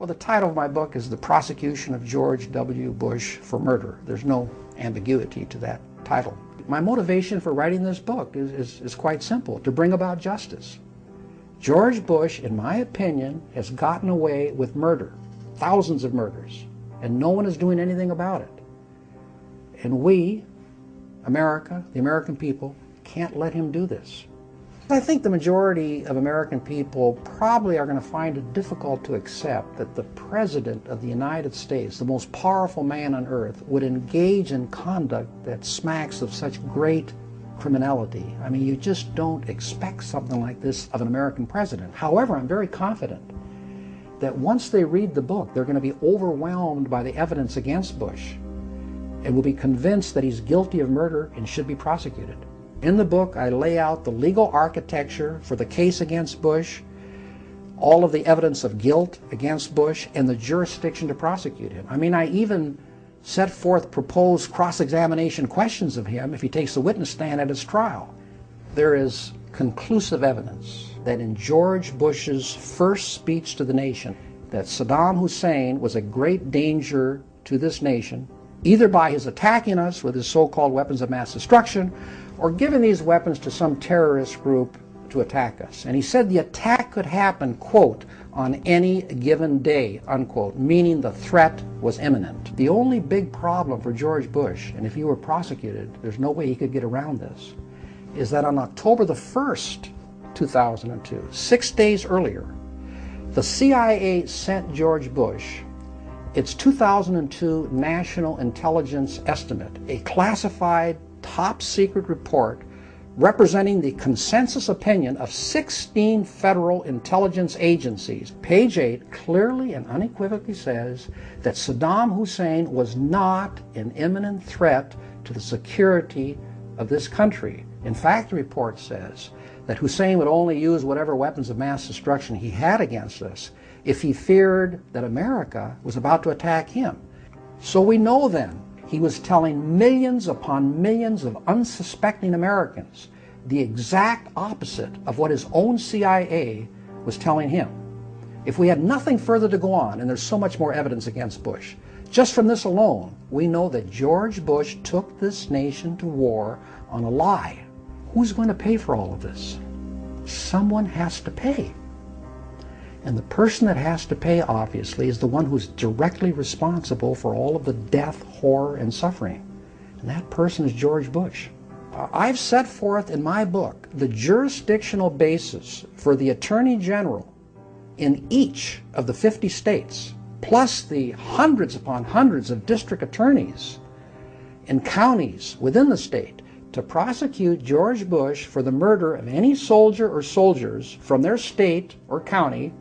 Well, the title of my book is The Prosecution of George W. Bush for Murder. There's no ambiguity to that title. My motivation for writing this book is quite simple: to bring about justice. George Bush, in my opinion, has gotten away with murder, thousands of murders, and no one is doing anything about it. And we, America, the American people, can't let him do this. I think the majority of American people probably are going to find it difficult to accept that the President of the United States, the most powerful man on earth, would engage in conduct that smacks of such great criminality. I mean, you just don't expect something like this of an American president. However, I'm very confident that once they read the book, they're going to be overwhelmed by the evidence against Bush and will be convinced that he's guilty of murder and should be prosecuted. In the book, I lay out the legal architecture for the case against Bush, all of the evidence of guilt against Bush, and the jurisdiction to prosecute him. I mean, I even set forth proposed cross-examination questions of him if he takes the witness stand at his trial. There is conclusive evidence that in George Bush's first speech to the nation, that Saddam Hussein was a great danger to this nation, either by his attacking us with his so-called weapons of mass destruction, or giving these weapons to some terrorist group to attack us. And he said the attack could happen, quote, on any given day, unquote, meaning the threat was imminent. The only big problem for George Bush, and if he were prosecuted, there's no way he could get around this, is that on October the 1st, 2002, 6 days earlier, the CIA sent George Bush its 2002 National Intelligence Estimate, a classified top secret report representing the consensus opinion of 16 federal intelligence agencies. Page 8 clearly and unequivocally says that Saddam Hussein was not an imminent threat to the security of this country. In fact, the report says that Hussein would only use whatever weapons of mass destruction he had against us if he feared that America was about to attack him. So we know then he was telling millions upon millions of unsuspecting Americans the exact opposite of what his own CIA was telling him. If we had nothing further to go on, and there's so much more evidence against Bush, just from this alone, we know that George Bush took this nation to war on a lie. Who's going to pay for all of this? Someone has to pay. And the person that has to pay, obviously, is the one who's directly responsible for all of the death, horror, and suffering. And that person is George Bush. I've set forth in my book the jurisdictional basis for the Attorney General in each of the 50 states, plus the hundreds upon hundreds of district attorneys in counties within the state, to prosecute George Bush for the murder of any soldier or soldiers from their state or county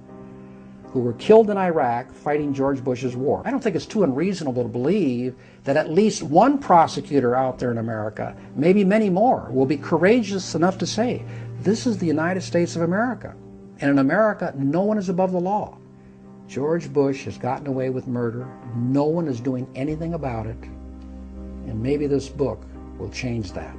who were killed in Iraq fighting George Bush's war. I don't think it's too unreasonable to believe that at least one prosecutor out there in America, maybe many more, will be courageous enough to say, this is the United States of America. And in America, no one is above the law. George Bush has gotten away with murder. No one is doing anything about it. And maybe this book will change that.